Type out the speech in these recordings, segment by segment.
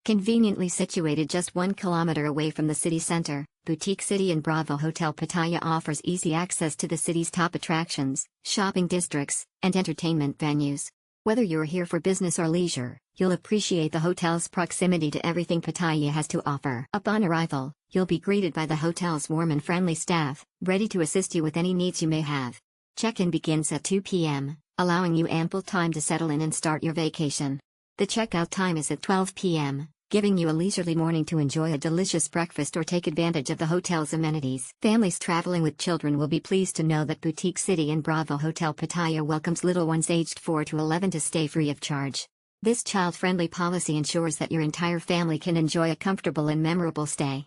Conveniently situated just 1 kilometer away from the city center, Boutique City in Bravo Hotel Pattaya offers easy access to the city's top attractions, shopping districts, and entertainment venues. Whether you're here for business or leisure, you'll appreciate the hotel's proximity to everything Pattaya has to offer. Upon arrival, you'll be greeted by the hotel's warm and friendly staff, ready to assist you with any needs you may have. Check-in begins at 2 p.m., allowing you ample time to settle in and start your vacation. The checkout time is at 12 p.m., giving you a leisurely morning to enjoy a delicious breakfast or take advantage of the hotel's amenities. Families traveling with children will be pleased to know that Boutique City in Bravo Hotel Pattaya welcomes little ones aged 4 to 11 to stay free of charge. This child-friendly policy ensures that your entire family can enjoy a comfortable and memorable stay.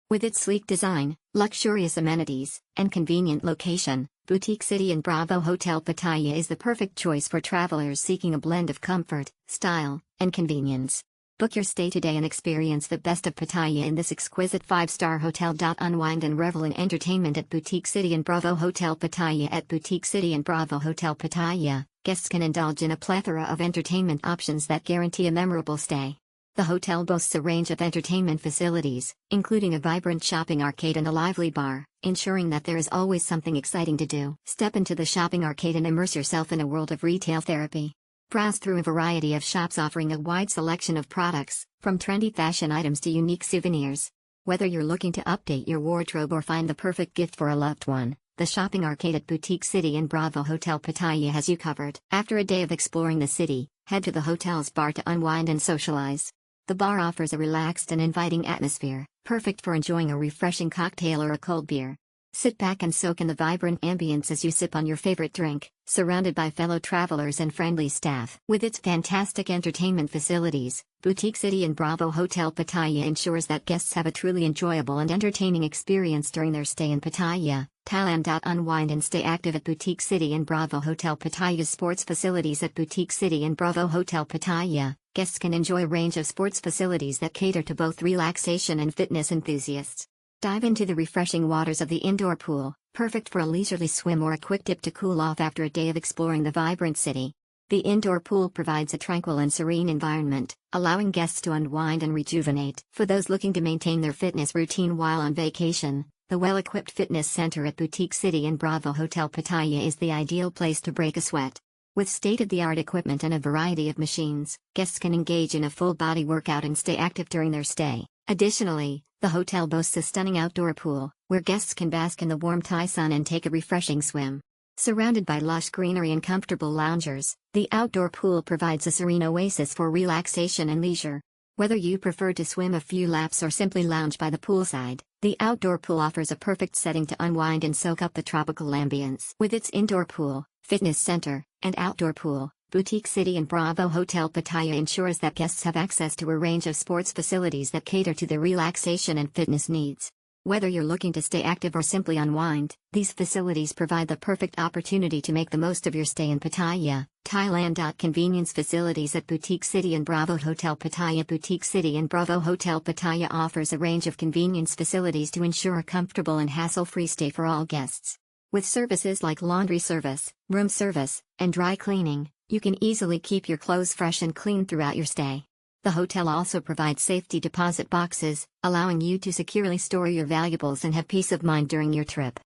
With its sleek design, luxurious amenities, and convenient location, Boutique City in Bravo Hotel Pattaya is the perfect choice for travelers seeking a blend of comfort, style, and convenience. Book your stay today and experience the best of Pattaya in this exquisite 5-star hotel. Unwind and revel in entertainment at Boutique City in Bravo Hotel Pattaya. At Boutique City in Bravo Hotel Pattaya, guests can indulge in a plethora of entertainment options that guarantee a memorable stay. The hotel boasts a range of entertainment facilities, including a vibrant shopping arcade and a lively bar, ensuring that there is always something exciting to do. Step into the shopping arcade and immerse yourself in a world of retail therapy. Browse through a variety of shops offering a wide selection of products, from trendy fashion items to unique souvenirs. Whether you're looking to update your wardrobe or find the perfect gift for a loved one, the shopping arcade at Boutique City in Bravo Hotel Pattaya has you covered. After a day of exploring the city, head to the hotel's bar to unwind and socialize. The bar offers a relaxed and inviting atmosphere, perfect for enjoying a refreshing cocktail or a cold beer. Sit back and soak in the vibrant ambience as you sip on your favorite drink, surrounded by fellow travelers and friendly staff. With its fantastic entertainment facilities, Boutique City in Bravo Hotel Pattaya ensures that guests have a truly enjoyable and entertaining experience during their stay in Pattaya, Thailand. Unwind and stay active at Boutique City in Bravo Hotel Pattaya's sports facilities. At Boutique City in Bravo Hotel Pattaya, guests can enjoy a range of sports facilities that cater to both relaxation and fitness enthusiasts. Dive into the refreshing waters of the indoor pool, perfect for a leisurely swim or a quick dip to cool off after a day of exploring the vibrant city. The indoor pool provides a tranquil and serene environment, allowing guests to unwind and rejuvenate. For those looking to maintain their fitness routine while on vacation, the well-equipped fitness center at Boutique City in Bravo Hotel Pattaya is the ideal place to break a sweat. With state-of-the-art equipment and a variety of machines, guests can engage in a full-body workout and stay active during their stay. Additionally, the hotel boasts a stunning outdoor pool, where guests can bask in the warm Thai sun and take a refreshing swim. Surrounded by lush greenery and comfortable loungers, the outdoor pool provides a serene oasis for relaxation and leisure. Whether you prefer to swim a few laps or simply lounge by the poolside, the outdoor pool offers a perfect setting to unwind and soak up the tropical ambience. With its indoor pool, fitness center, and outdoor pool, Boutique City in Bravo Hotel Pattaya ensures that guests have access to a range of sports facilities that cater to their relaxation and fitness needs. Whether you're looking to stay active or simply unwind, these facilities provide the perfect opportunity to make the most of your stay in Pattaya, Thailand. Convenience facilities at Boutique City in Bravo Hotel Pattaya. Boutique City in Bravo Hotel Pattaya offers a range of convenience facilities to ensure a comfortable and hassle-free stay for all guests. With services like laundry service, room service, and dry cleaning, you can easily keep your clothes fresh and clean throughout your stay. The hotel also provides safety deposit boxes, allowing you to securely store your valuables and have peace of mind during your trip.